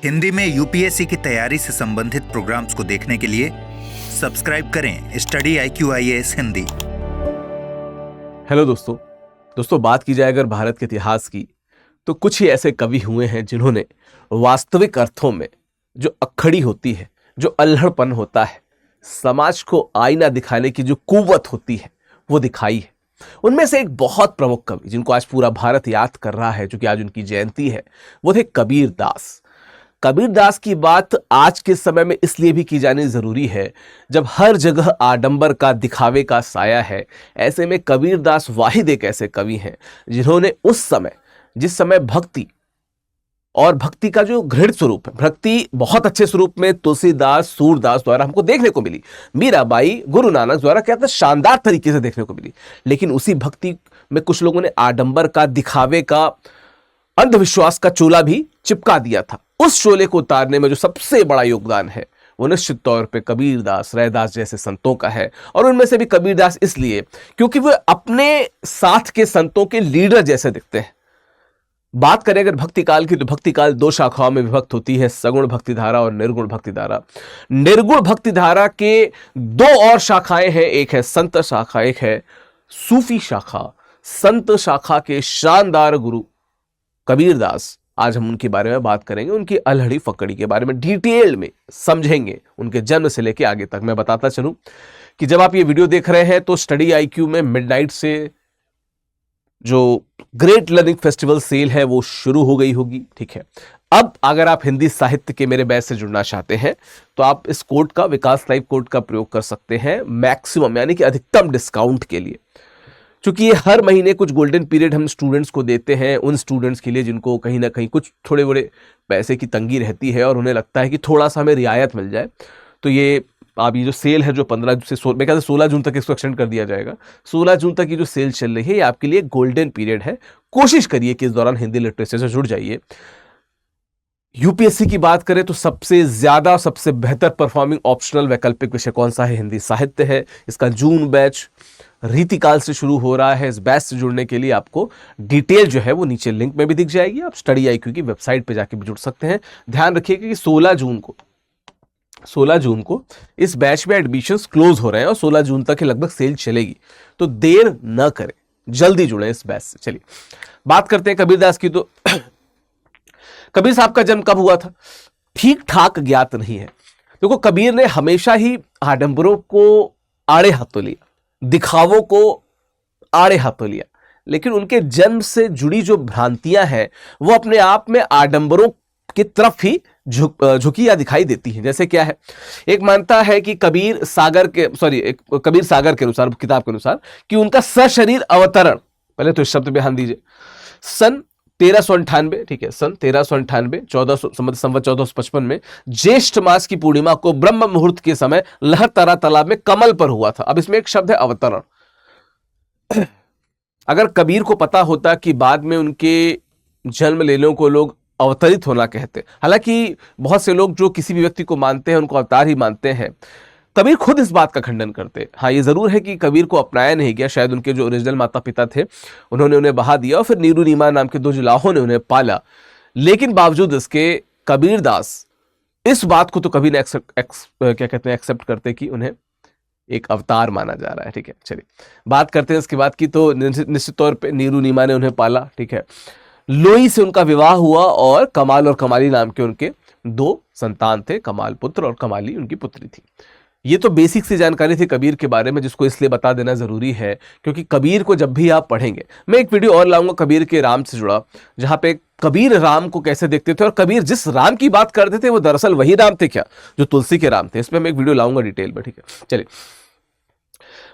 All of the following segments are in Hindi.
हिंदी में यूपीएससी की तैयारी से संबंधित प्रोग्राम्स को देखने के लिए सब्सक्राइब करें study IQ IAS Hindi. Hello दोस्तों बात की जाए अगर भारत के इतिहास की तो कुछ ही ऐसे कवि हुए हैं जिन्होंने वास्तविक अर्थों में जो अक्खड़ी होती है, जो अल्हड़पन होता है, समाज को आईना दिखाने की जो कुव्वत होती है वो दिखाई है। उनमें से एक बहुत प्रमुख कवि जिनको आज पूरा भारत याद कर रहा है, जो कि आज उनकी जयंती है, वो थे कबीर दास। कबीर दास की बात आज के समय में इसलिए भी की जानी जरूरी है जब हर जगह आडंबर का, दिखावे का साया है। ऐसे में कबीर दास वाहिद एक ऐसे कवि हैं जिन्होंने उस समय, जिस समय भक्ति और भक्ति का जो घृणित स्वरूप है, भक्ति बहुत अच्छे स्वरूप में तुलसीदास, सूरदास द्वारा हमको देखने को मिली, मीराबाई, गुरु नानक द्वारा क्या था शानदार तरीके से देखने को मिली, लेकिन उसी भक्ति में कुछ लोगों ने आडंबर का, दिखावे का, अंधविश्वास का चोला भी चिपका दिया था। उस शोले को उतारने में जो सबसे बड़ा योगदान है वो निश्चित तौर पे कबीर दास, रैदास जैसे संतों का है। और उनमें से भी कबीर दास इसलिए क्योंकि वो अपने साथ के संतों के लीडर जैसे दिखते हैं। बात करें अगर भक्ति काल की तो भक्ति काल दो शाखाओं में विभक्त होती है, सगुण भक्ति धारा और निर्गुण भक्ति धारा। निर्गुण भक्ति धारा के दो और शाखाएं हैं, एक है संत शाखा, एक है सूफी शाखा। संत शाखा के शानदार गुरु कबीर दास, आज हम उनके बारे में बात करेंगे, उनकी अल्हड़ी फकड़ी के बारे में डिटेल में समझेंगे, उनके जन्म से लेकर आगे तक। मैं बताता चलूं कि जब आप ये वीडियो देख रहे हैं तो स्टडी IQ में मिडनाइट से जो ग्रेट लर्निंग फेस्टिवल सेल है वो शुरू हो गई होगी, ठीक है। अब अगर आप हिंदी साहित्य के मेरे बैच से जुड़ना चाहते हैं तो आप इस कोड का, विकास लाइव कोड का प्रयोग कर सकते हैं मैक्सिमम यानी कि अधिकतम डिस्काउंट के लिए। चूंकि ये हर महीने कुछ गोल्डन पीरियड हम स्टूडेंट्स को देते हैं, उन स्टूडेंट्स के लिए जिनको कहीं ना कहीं कुछ थोड़े बड़े पैसे की तंगी रहती है और उन्हें लगता है कि थोड़ा सा हमें रियायत मिल जाए, तो ये आप ये जो सेल है जो 15 से 16 जून तक इसको एक्सटेंड कर दिया जाएगा। 16 जून तक ये जो सेल चल रही है ये आपके लिए गोल्डन पीरियड है। कोशिश करिए कि इस दौरान हिंदी लिटरेचर से जुड़ जाइए। यूपीएससी की बात करें तो सबसे ज्यादा, सबसे बेहतर परफॉर्मिंग ऑप्शनल वैकल्पिक विषय कौन सा है? हिंदी साहित्य है। इसका जून बैच रीतिकाल से शुरू हो रहा है। इस बैच से जुड़ने के लिए आपको डिटेल जो है वो नीचे लिंक में भी दिख जाएगी। आप स्टडी IQ की वेबसाइट पे जाके भी जुड़ सकते हैं। ध्यान रखिएगा कि 16 जून को इस बैच में एडमिशंस क्लोज हो रहे हैं और 16 जून तक लगभग सेल चलेगी, तो देर न करें, जल्दी जुड़े इस बैच से। चलिए बात करते हैं कबीर दास की। तो कबीर साहब का जन्म कब हुआ था ठीक ठाक ज्ञात नहीं है। देखो, कबीर ने हमेशा ही आडंबरों को आड़े हाथों लिया, दिखावों को आड़े हाथों लिया, लेकिन उनके जन्म से जुड़ी जो भ्रांतियां हैं वो अपने आप में आडंबरों की तरफ ही झुकी या दिखाई देती हैं। जैसे क्या है, एक मानता है कि कबीर सागर के अनुसार, किताब के अनुसार, कि उनका सशरीर अवतरण, पहले तो इस शब्द पे ध्यान दीजिए, सन 1398, ठीक है, सन 1398 संवत 1455 में ज्येष्ठ मास की पूर्णिमा को ब्रह्म मुहूर्त के समय लहरतरा तालाब में कमल पर हुआ था। अब इसमें एक शब्द है अवतरण। अगर कबीर को पता होता कि बाद में उनके जन्म लेने को लोग अवतरित होना कहते, हालांकि बहुत से लोग जो किसी भी व्यक्ति को मानते हैं उनको अवतार ही मानते हैं, कबीर खुद इस बात का खंडन करते। हाँ, ये जरूर है कि कबीर को अपनाया नहीं गया, शायद उनके जो ओरिजिनल माता पिता थे उन्होंने उन्हें बहा दिया और फिर नीरू नीमा नाम के दो जुलाहों ने उन्हें पाला। लेकिन बावजूद इसके कबीर दास इस बात को तो कभी एक्सेप्ट करते कि उन्हें एक अवतार माना जा रहा है, ठीक है। चलिए बात करते हैं इसके बाद की। तो निश्चित तौर पर नीरू नीमा ने उन्हें पाला, ठीक है। लोई से उनका विवाह हुआ और कमाल और कमाली नाम के उनके दो संतान थे, कमाल पुत्र और कमाली उनकी पुत्री थी। ये तो बेसिक सी जानकारी थी कबीर के बारे में, जिसको इसलिए बता देना जरूरी है क्योंकि कबीर को जब भी आप पढ़ेंगे, मैं एक वीडियो और लाऊंगा कबीर के राम से जुड़ा, जहां पे कबीर राम को कैसे देखते थे और कबीर जिस राम की बात करते थे वो दरअसल वही राम थे क्या जो तुलसी के राम थे। इसमें मैं एक वीडियो लाऊंगा डिटेल में, ठीक है। चलिए,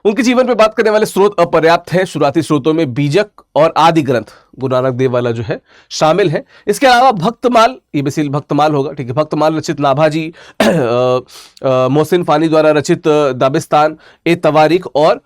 उनके जीवन पे बात करने वाले स्रोत अपर्याप्त हैं। शुरुआती स्रोतों में बीजक और आदि ग्रंथ, गुरु नानक देव वाला जो है, शामिल है। इसके अलावा भक्तमाल, ये बेसिकली भक्तमाल होगा, ठीक है। भक्तमाल रचित नाभाजी, मोहसिन फानी द्वारा रचित दाबिस्तान ए तवारीख और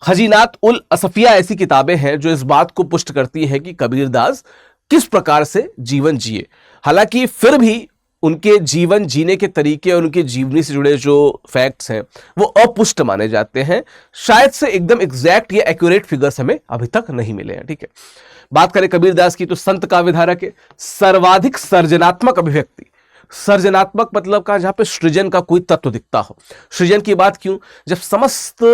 खजीनात उल असफिया ऐसी किताबें हैं जो इस बात को पुष्ट करती हैं कि कबीर दास किस प्रकार से जीवन जिए। हालांकि फिर भी उनके जीवन जीने के तरीके और उनके जीवनी से जुड़े जो फैक्ट्स हैं वो अपुष्ट माने जाते हैं। शायद से एकदम एग्जैक्ट या एक्यूरेट फिगर्स हमें अभी तक नहीं मिले हैं, ठीक है। बात करें कबीर दास की तो संत काव्यधारा के सर्वाधिक सर्जनात्मक अभिव्यक्ति सर्जनात्मक मतलब का जहां पे सृजन का कोई तत्व दिखता हो। सृजन की बात क्यों, जब समस्त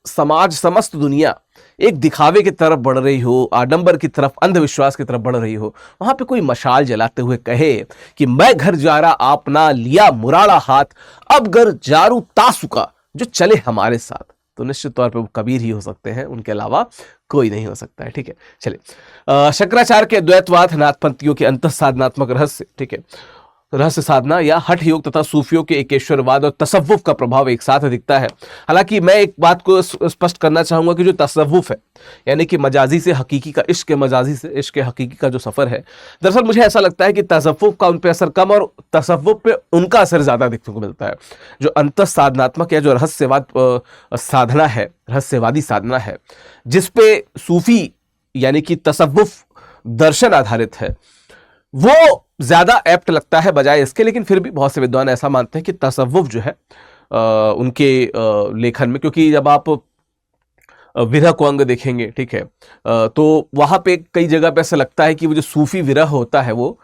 समाज, समस्त दुनिया एक दिखावे की तरफ बढ़ रही हो, आडंबर की तरफ, अंधविश्वास की तरफ बढ़ रही हो, वहां पे कोई मशाल जलाते हुए कहे कि मैं घर जा रहा आपना लिया मुराड़ा हाथ, अब घर जारू तासुका जो चले हमारे साथ, तो निश्चित तौर पे वो कबीर ही हो सकते हैं, उनके अलावा कोई नहीं हो सकता है। ठीक है, चलिए शंकराचार्य के द्वैतवाद, नाथपंथियों के अंतः साधनात्मक रहस्य, ठीक है, रहस्य साधना या हठ योग तथा सूफियों के एकेश्वरवाद और तसव्वुफ का प्रभाव एक साथ दिखता है। हालांकि मैं एक बात को स्पष्ट करना चाहूंगा कि जो तसव्वुफ है, यानी कि मजाजी से हकीकी का इश्क, मजाजी से इश्क हकीकी का जो सफर है, दरअसल मुझे ऐसा लगता है कि तसव्वुफ का उन पे असर कम और तसव्वुफ पे उनका असर ज्यादा देखने को मिलता है। जो अंतः साधनात्मक या जो रहस्यवाद साधना है, रहस्यवादी साधना है, जिसपे सूफी यानी कि तसव्वुफ दर्शन आधारित है, वो ज्यादा एप्ट लगता है बजाय इसके। लेकिन फिर भी बहुत से विद्वान ऐसा मानते हैं कि तसव्वुफ जो है उनके लेखन में, क्योंकि जब आप विरह को अंग देखेंगे, ठीक है, तो वहां पे कई जगह पे ऐसा लगता है कि वो जो सूफी विरह होता है वो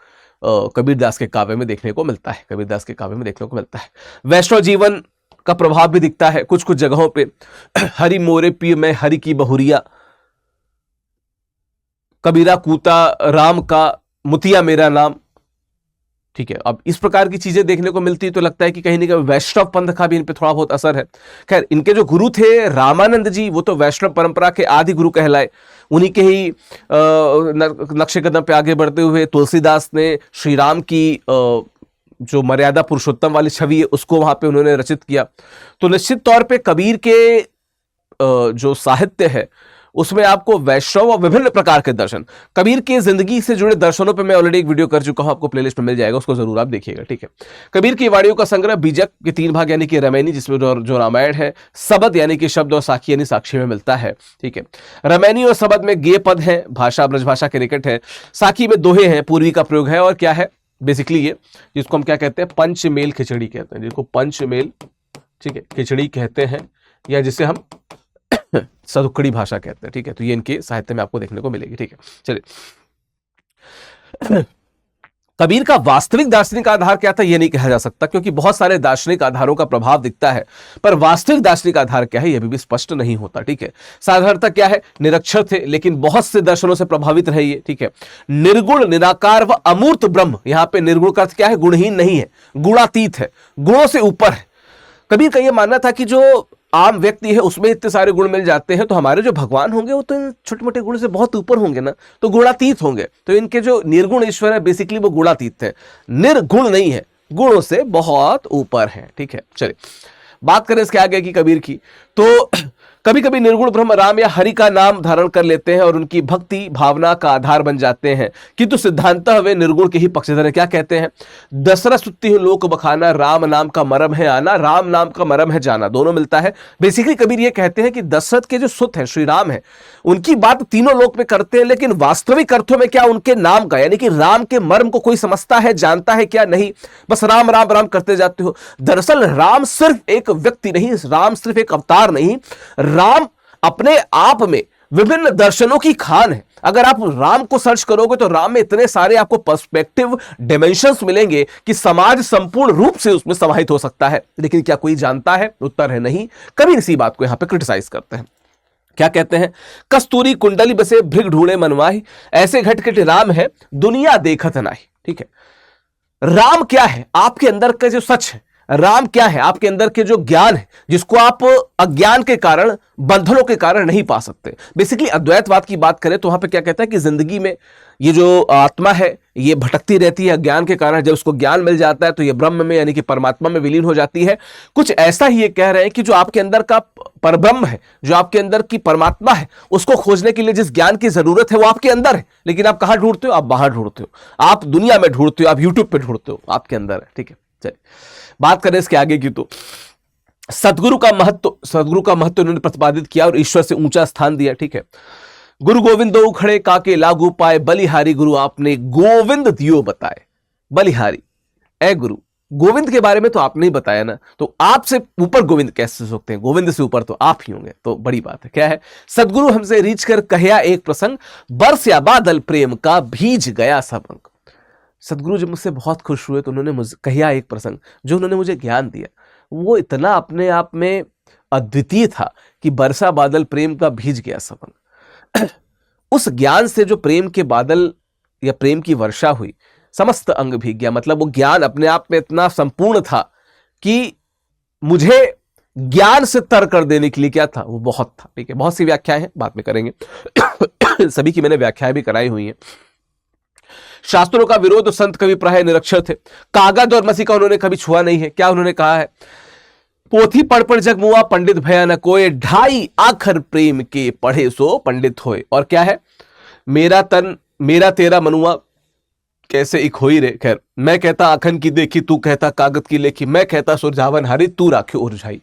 कबीरदास के काव्य में देखने को मिलता है, कबीरदास के काव्य में देखने को मिलता है। वैष्णव जीवन का प्रभाव भी दिखता है कुछ कुछ जगहों पे। हरि मोरे पी में हरि की बहुरिया, कबीरा कूता राम का मुतिया मेरा नाम, ठीक है। अब इस प्रकार की चीजें देखने को मिलती है तो लगता है कि कहीं ना कहीं वैष्णव पंथ का भी इन पे थोड़ा बहुत असर है। खैर, इनके जो गुरु थे रामानंद जी, वो तो वैष्णव परंपरा के आदि गुरु कहलाए। उन्हीं के ही नक्शे कदम पे आगे बढ़ते हुए तुलसीदास ने श्री राम की जो मर्यादा पुरुषोत्तम वाली छवि है उसको वहां पे उन्होंने रचित किया। तो निश्चित तौर पे कबीर के जो साहित्य है उसमें आपको वैष्णव और विभिन्न प्रकार के दर्शन, कबीर की जिंदगी से जुड़े दर्शनों पे मैं ऑलरेडी एक वीडियो कर चुका हूं, आपको प्लेलिस्ट में मिल जाएगा, उसको जरूर आप देखिएगा। ठीक है, कबीर की वाणियों का संग्रह बीजक के 3 भाग यानी कि रामायणी, जिसमें जो रामायण है, सबद यानी कि शब्द और साखी यानी साक्षी में मिलता है। ठीक है, रामायणी और सबद में गेय पद है, भाषा ब्रजभाषा के निकट है। साखी में दोहे हैं, पूर्वी का प्रयोग है। और क्या है बेसिकली ये, जिसको हम क्या कहते हैं, पंचमेल खिचड़ी कहते हैं, जिसको पंचमेल, ठीक है, खिचड़ी कहते हैं, या जिसे हम सदुक्कड़ी भाषा कहते हैं। ठीक है, तो ये इनके साहित्य में आपको देखने को मिलेगी। ठीक है, चलिए कबीर का वास्तविक दार्शनिक आधार क्या था ये नहीं कहा जा सकता, क्योंकि बहुत सारे दार्शनिक आधारों का प्रभाव दिखता है, पर वास्तविक दार्शनिक आधार क्या है यह भी स्पष्ट नहीं होता। ठीक है, साधारणतः क्या है, निरक्षर थे लेकिन बहुत से दर्शनों से प्रभावित रहे ये। ठीक है, निर्गुण, निराकार व अमूर्त ब्रह्म, यहां पे निर्गुण का अर्थ क्या है, गुणहीन नहीं है, गुणातीत है, गुणों से ऊपर है। कबीर का यह मानना था कि जो आम व्यक्ति है उसमें इतने सारे गुण मिल जाते हैं, तो हमारे जो भगवान होंगे वो तो इन छोटे मोटे गुण से बहुत ऊपर होंगे ना, तो गुणातीत होंगे। तो इनके जो निर्गुण ईश्वर है बेसिकली वो गुणातीत है, निर्गुण नहीं है, गुणों से बहुत ऊपर है। ठीक है, चलिए बात करें इसके आगे की कबीर की, तो कभी कभी निर्गुण ब्रह्म राम या हरि का नाम धारण कर लेते हैं और उनकी भक्ति भावना का आधार बन जाते हैं, किंतु सिद्धांतः वे निर्गुण के ही पक्षधर हैं। क्या कहते हैं, दशरथ सुत्ती हूं लोक बखाना, राम नाम का मरम है आना, राम नाम का मरम है जाना, दोनों मिलता है। बेसिकली कबीर ये कहते हैं कि दशरथ के जो सुत हैं श्री राम है, उनकी बात तीनों लोक में करते हैं, लेकिन वास्तविक अर्थों में क्या उनके नाम का यानी कि राम के मर्म को कोई समझता है, जानता है क्या, नहीं, बस राम राम राम करते जाते हो। दरअसल राम सिर्फ एक व्यक्ति नहीं, राम सिर्फ एक अवतार नहीं, राम अपने आप में विभिन्न दर्शनों की खान है। अगर आप राम को सर्च करोगे तो राम में इतने सारे आपको पर्सपेक्टिव डायमेंशंस मिलेंगे कि समाज संपूर्ण रूप से उसमें समाहित हो सकता है। लेकिन क्या कोई जानता है? उत्तर है नहीं। कबीर इसी बात को यहां पे क्रिटिसाइज करते हैं। क्या कहते हैं, कस्तूरी कुंडली बसे भृग ढूंढे मनवाही, ऐसे घटघट राम है दुनिया देखत नाही। ठीक है, राम क्या है, आपके अंदर का जो सच है, राम क्या है, आपके अंदर के जो ज्ञान है जिसको आप अज्ञान के कारण, बंधनों के कारण नहीं पा सकते। बेसिकली अद्वैतवाद की बात करें तो वहां पे क्या कहता है कि जिंदगी में ये जो आत्मा है ये भटकती रहती है अज्ञान के कारण, जब उसको ज्ञान मिल जाता है तो ये ब्रह्म में यानी कि परमात्मा में विलीन हो जाती है। कुछ ऐसा ही ये कह रहे हैं कि जो आपके अंदर का परब्रह्म है, जो आपके अंदर की परमात्मा है, उसको खोजने के लिए जिस ज्ञान की जरूरत है वो आपके अंदर है, लेकिन आप कहां ढूंढते हो, आप बाहर ढूंढते हो, आप दुनिया में ढूंढते हो, आप यूट्यूब पे ढूंढते हो, आपके अंदर है। ठीक है, चलिए बात करें इसके आगे की, तो सदगुरु का महत्व उन्होंने प्रतिपादित किया और ईश्वर से ऊंचा स्थान दिया। ठीक है, गुरु गोविंद दो खड़े काके लागू पाए, बलिहारी गुरु आपने गोविंद दियो बताए। बलिहारी, ए गुरु, गोविंद के बारे में तो आपने ही बताया ना, तो आपसे ऊपर गोविंद कैसे हो सकते हैं, गोविंद से ऊपर तो आप ही होंगे, तो बड़ी बात है। क्या है, सदगुरु हमसे रीच कर कहया एक प्रसंग, बरस या बादल प्रेम का भीज गया सब अंग। सदगुरु जब मुझसे बहुत खुश हुए तो उन्होंने मुझे कहा एक प्रसंग, जो उन्होंने मुझे ज्ञान दिया, वो इतना अपने आप में अद्वितीय था कि बरसा बादल प्रेम का भीज गया सबंग। उस ज्ञान से जो प्रेम के बादल या प्रेम की वर्षा हुई, समस्त अंग भीग गया। मतलब वो ज्ञान अपने आप में इतना संपूर्ण था कि मुझे ज्ञान से तर कर देने के लिए क्या था, वो बहुत था। ठीक है, बहुत सी व्याख्याएं हैं, बाद में करेंगे। सभी की मैंने व्याख्याएं भी कराई हुई हैं। शास्त्रों का विरोध संत कवि प्राय निरक्षर थे। कागज और मसी का उन्होंने कभी छुआ नहीं है। क्या उन्होंने कहा है, पोथी पढ़ जग मुआ पंडित भया न कोय, ढाई आखर प्रेम के पढ़े सो पंडित होए। और क्या है, मेरा तन मेरा तेरा मनुआ कैसे एक होई रे। खैर, मैं कहता आखन की देखी, तू कहता कागज की लेखी, मैं कहता सुरझावन हारी, तू राखे उरझाई।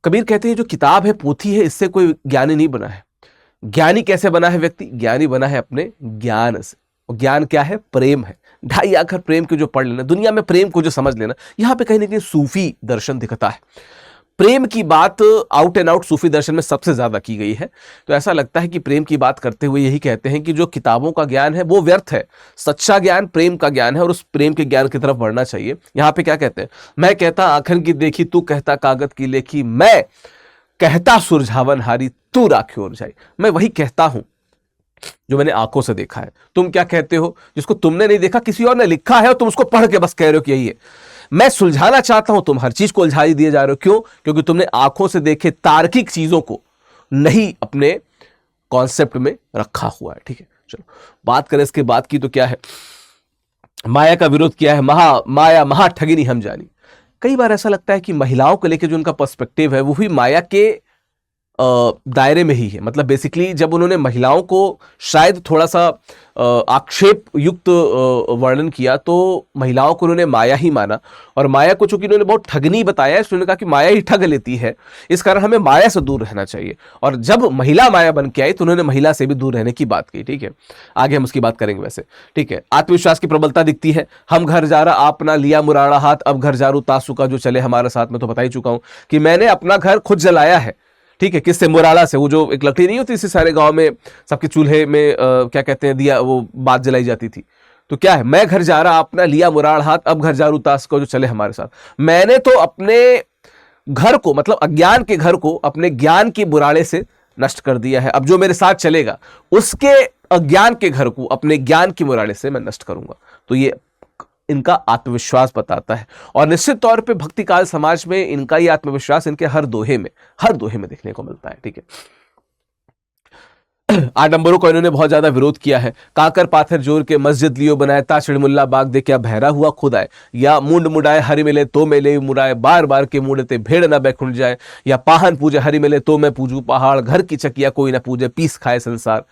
कबीर कहते हैं जो किताब है, पोथी है, इससे कोई ज्ञानी नहीं बना है। ज्ञानी कैसे बना है व्यक्ति? ज्ञानी बना है अपने ज्ञान से। और ज्ञान क्या है? प्रेम है। ढाई आखर प्रेम के जो पढ़ लेना, दुनिया में प्रेम को जो समझ लेना, यहां पे कहीं ना कहीं सूफी दर्शन दिखता है। प्रेम की बात आउट एंड आउट सूफी दर्शन में सबसे ज्यादा की गई है। तो ऐसा लगता है कि प्रेम की बात करते हुए यही कहते हैं कि जो किताबों का ज्ञान है वो व्यर्थ है, सच्चा ज्ञान प्रेम का ज्ञान है, और उस प्रेम के ज्ञान की तरफ बढ़ना चाहिए। यहां पे क्या कहते हैं, मैं कहता आखन की देखी, तू कहता कागज की लेखी, मैं कहता सुरझावन हारी, तू राखे उरझाई। मैं वही कहता हूं जो मैंने आंखों से देखा है। तुम क्या कहते हो जिसको तुमने नहीं देखा, किसी और ने लिखा है और तुम उसको पढ़ के बस कह रहे हो कि यही है। मैं सुलझाना चाहता हूं, तुम हर चीज को उलझा ही दिए जा रहे हो। क्यों? क्योंकि तुमने आंखों से देखे तार्किक चीजों को नहीं अपने कॉन्सेप्ट में रखा हुआ है। ठीक है, चलो बात करें इसके बाद की। तो क्या है, माया का विरोध किया है। माया महा ठगिनी हम जानी। कई बार ऐसा लगता है कि महिलाओं को लेकर जो उनका पर्सपेक्टिव है वो भी माया के दायरे में ही है। मतलब बेसिकली जब उन्होंने महिलाओं को शायद थोड़ा सा आक्षेप युक्त वर्णन किया तो महिलाओं को उन्होंने माया ही माना, और माया को चूंकि उन्होंने बहुत ठगनी बताया, इसलिए उन्होंने कहा कि माया ही ठग लेती है, इस कारण हमें माया से दूर रहना चाहिए। और जब महिला माया बन के आई तो उन्होंने महिला से भी दूर रहने की बात की। ठीक है, आगे हम उसकी बात करेंगे वैसे। ठीक है, आत्मविश्वास की प्रबलता दिखती है। हम घर जा रहा आपना लिया मुराड़ा हाथ, अब घर जा रू तासु का जो चले हमारे साथ। में तो बता ही चुका हूं कि मैंने अपना घर खुद जलाया है। ठीक है, किससे? मुराड़ा से। वो जो एक लकड़ी नहीं होती, इसी सारे गांव में सबके चूल्हे में क्या कहते हैं, दिया, वो बात जलाई जाती थी। तो क्या है, मैं घर जा रहा अपना लिया मुराड़ हाथ, अब घर जा रू तास को जो चले हमारे साथ। मैंने तो अपने घर को, मतलब अज्ञान के घर को, अपने ज्ञान के बुराड़े से नष्ट कर दिया है। अब जो मेरे साथ चलेगा उसके अज्ञान के घर को अपने ज्ञान के बुराड़े से मैं नष्ट करूंगा। तो ये इनका आत्मविश्वास बताता है, और निश्चित तौर पे भक्ति काल समाज में इनका ये आत्मविश्वास इनके हर दोहे में देखने को मिलता है। ठीक है, आडंबरों को इन्होंने बहुत ज्यादा विरोध किया है। काकर पाथर जोर के मस्जिद लियो बनाए, ताछड़ मुल्ला बाग दे क्या बहरा हुआ खुद आए, या मुंड मुड़ाए हरि मिले तो मेले मुड़ाए, बार बार के मुड़ते भेड़ ना बैकुंठ जाए, या पाहन पूजे हरि मिले तो मैं पूजू पहाड़, घर की चकिया कोई ना पूजे पीस खाए संसार।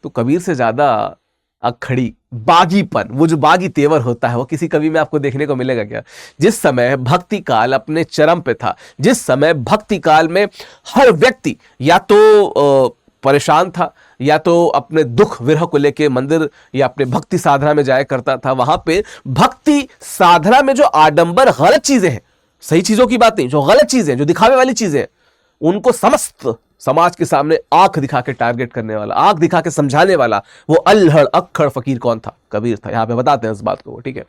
तो कबीर से ज्यादा अखड़ी बागीपन, वो जो बागी तेवर होता है, वो किसी कवि में आपको देखने को मिलेगा क्या? जिस समय भक्ति काल अपने चरम पे था, जिस समय भक्ति काल में हर व्यक्ति या तो परेशान था या तो अपने दुख विरह को लेके मंदिर या अपने भक्ति साधना में जाया करता था, वहां पे भक्ति साधना में जो आडंबर गलत चीजें हैं, सही चीजों की बात नहीं, जो गलत चीजें, जो दिखावे वाली चीजें, उनको समस्त समाज के सामने आंख दिखा के टारगेट करने वाला, आंख दिखा के समझाने वाला वो अल्हड़ अक्खड़ फकीर कौन था? कबीर था। यहां पे बताते हैं इस बात को। ठीक है,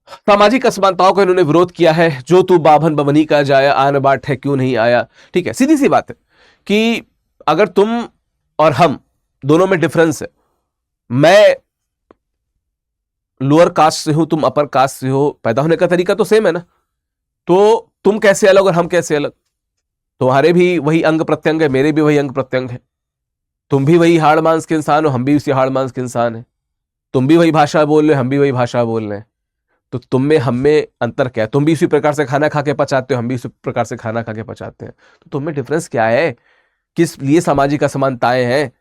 सामाजिक असमानताओं का इन्होंने विरोध किया है। जो तू बाभन बमनी का जाया, आन बाट है क्यों नहीं आया। ठीक है, सीधी सी बात है कि अगर तुम और हम दोनों में डिफरेंस है, मैं लोअर कास्ट से हूं, तुम अपर कास्ट से हो, पैदा होने का तरीका तो सेम है ना, तो तुम कैसे अलग और हम कैसे अलग? तुम्हारे भी वही अंग प्रत्यंग है, मेरे भी वही अंग प्रत्यंग है, तुम भी वही हाड़ मांस के इंसान हो, हम भी उसी हाड़ मांस के इंसान हैं, तुम भी वही भाषा बोल रहे हो, हम भी वही भाषा बोल रहे हैं, तो तुम में हम में अंतर क्या है? तुम भी इसी प्रकार से खाना खा के पचाते हो, हम भी इसी प्रकार से खाना खा के पचाते हैं, तो तुम में डिफरेंस क्या है? किस लिए सामाजिक असमानताएं हैं?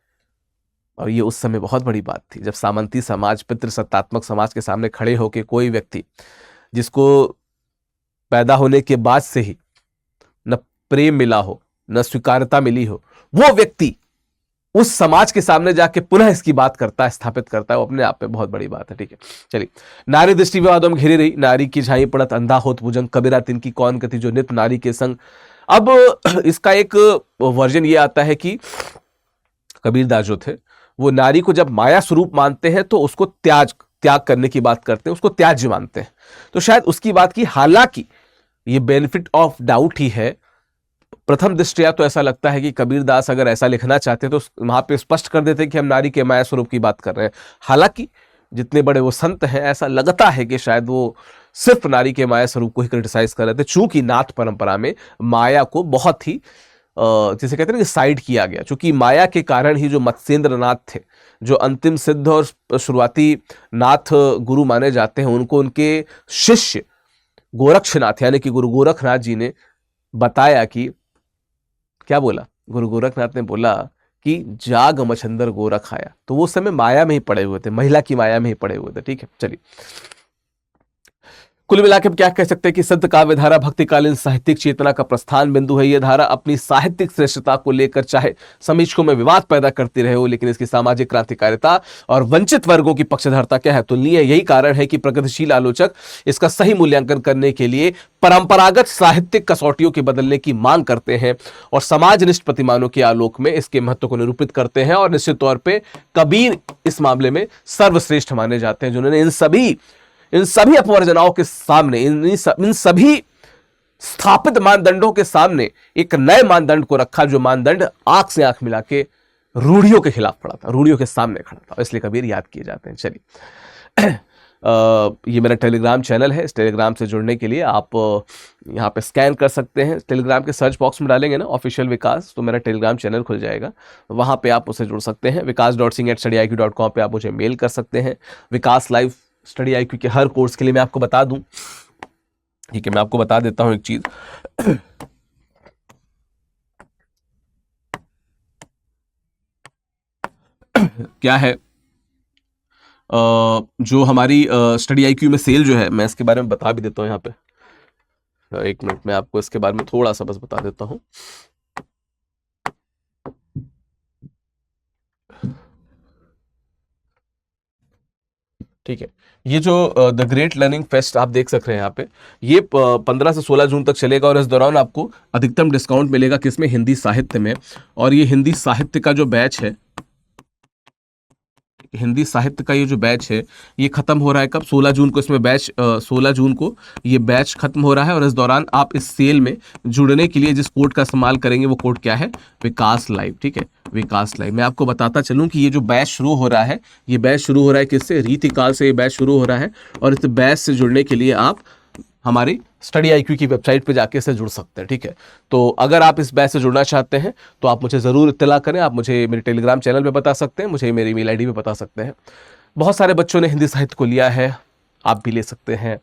और ये उस समय बहुत बड़ी बात थी जब सामंती समाज, पितृसत्तात्मक समाज के सामने खड़े होकर कोई व्यक्ति जिसको पैदा होने के बाद से ही न प्रेम मिला हो, न स्वीकार्यता मिली हो, वो व्यक्ति उस समाज के सामने जाके पुनः इसकी बात करता है, स्थापित करता है, वो अपने आप में बहुत बड़ी बात है। ठीक है, चलिए। नारी दृष्टि विवादों में घिरी रही, नारी की झाई पड़त अंधा होत भुजंग, कबीरा तिनकी कौन गति जो नित नारी के संग। अब इसका एक वर्जन ये आता है कि कबीरदास जो थे वो नारी को जब माया स्वरूप मानते हैं तो उसको त्याग करने की बात करते हैं, उसको त्याज्य मानते हैं। तो शायद उसकी बात की, हालांकि ये बेनिफिट ऑफ डाउट ही है। प्रथम दृष्टया तो ऐसा लगता है कि कबीरदास अगर ऐसा लिखना चाहते तो वहां पे स्पष्ट कर देते कि हम नारी के माया स्वरूप की बात कर रहे हैं। हालांकि जितने बड़े वो संत हैं, ऐसा लगता है कि शायद वो सिर्फ नारी के माया स्वरूप को ही क्रिटिसाइज कर रहे थे, चूंकि नाथ परंपरा में माया को बहुत ही जिसे कहते हैं कि साइड किया गया। चूंकि माया के कारण ही जो मत्स्येंद्र नाथ थे, जो अंतिम सिद्ध और शुरुआती नाथ गुरु माने जाते हैं, उनको उनके शिष्य गोरक्षनाथ यानी कि गुरु गोरखनाथ जी ने बताया कि क्या बोला, गुरु गोरखनाथ ने बोला कि जाग मछंदर गोरख आया। तो वो समय माया में ही पड़े हुए थे, महिला की माया में ही पड़े हुए थे। ठीक है, चलिए कुल मिलाकर क्या कह सकते हैं कि संत काव्य धारा भक्तिकालीन साहित्यिक चेतना का प्रस्थान बिंदु है। यह धारा अपनी साहित्यिक श्रेष्ठता को लेकर चाहे समीक्षकों में विवाद पैदा करती रहे हो, लेकिन इसकी सामाजिक क्रांतिकारिता और वंचित वर्गों की पक्षधरता क्या है तुलनीय। यही कारण है कि प्रगतिशील आलोचक इसका सही मूल्यांकन करने के लिए परंपरागत साहित्यिक कसौटियों के बदलने की मांग करते हैं और समाजनिष्ठ प्रतिमानों के आलोक में इसके महत्व को निरूपित करते हैं। और निश्चित तौर पर कबीर इस मामले में सर्वश्रेष्ठ माने जाते हैं, जिन्होंने इन सभी अपवर्जनाओं के सामने, इन सभी स्थापित मानदंडों के सामने एक नए मानदंड को रखा, जो मानदंड आंख से आंख मिला के रूढ़ियों के खिलाफ खड़ा था, रूढ़ियों के सामने खड़ा था। इसलिए कबीर याद किए जाते हैं। चलिए ये मेरा टेलीग्राम चैनल है। इस टेलीग्राम से जुड़ने के लिए आप यहाँ पे स्कैन कर सकते हैं। टेलीग्राम के सर्च बॉक्स में डालेंगे ना ऑफिशियल विकास, तो मेरा टेलीग्राम चैनल खुल जाएगा। वहाँ पे आप उससे जुड़ सकते हैं। vikas.singh@studiiq.com पे आप मुझे मेल कर सकते हैं। विकास लाइव स्टडी IQ के हर कोर्स के लिए मैं आपको बता दूं, ठीक है, मैं आपको बता देता हूं एक चीज। क्या है जो हमारी स्टडी IQ में सेल जो है, मैं इसके बारे में बता भी देता हूं यहाँ पे। एक मिनट में आपको इसके बारे में थोड़ा सा बस बता देता हूं। ठीक है, ये जो द ग्रेट लर्निंग फेस्ट आप देख सक रहे हैं यहाँ पे, ये 15 से 16 जून तक चलेगा और इस दौरान आपको अधिकतम डिस्काउंट मिलेगा किसमें, हिंदी साहित्य में। और ये हिंदी साहित्य का जो बैच है, हिंदी साहित्य का ये जो बैच है, ये खत्म हो रहा है कब, 16 जून को इसमें बैच 16 जून को ये बैच खत्म हो रहा है। और इस दौरान आप इस सेल में जुड़ने के लिए जिस कोड का इस्तेमाल करेंगे वो कोड क्या है, विकास लाइव। ठीक है, विकास लाइव। मैं आपको बताता चलूं कि ये जो बैच शुरू हो रहा है, ये बैच शुरू हो रहा है किससे, रीतिकाल से ये बैच शुरू हो रहा है। और इस बैच से जुड़ने के लिए आप हमारी स्टडी IQ की वेबसाइट पे जाके इससे जुड़ सकते हैं। ठीक है, तो अगर आप इस बैच से जुड़ना चाहते हैं तो आप मुझे ज़रूर इत्तला करें। आप मुझे मेरे टेलीग्राम चैनल पे बता सकते हैं, मुझे मेरी ईमेल ID पे बता सकते हैं। बहुत सारे बच्चों ने हिंदी साहित्य को लिया है, आप भी ले सकते हैं।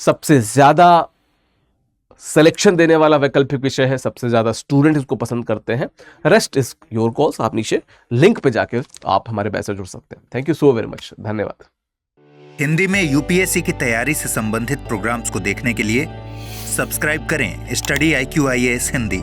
सबसे ज़्यादा सिलेक्शन देने वाला वैकल्पिक विषय है, सबसे ज़्यादा स्टूडेंट इसको पसंद करते हैं। Rest is your calls. आप नीचे लिंक पे जाके आप हमारे बैच से जुड़ सकते हैं। Thank you so very much, धन्यवाद। हिंदी में UPSC की तैयारी से संबंधित प्रोग्राम्स को देखने के लिए सब्सक्राइब करें स्टडी IQ IAS हिंदी।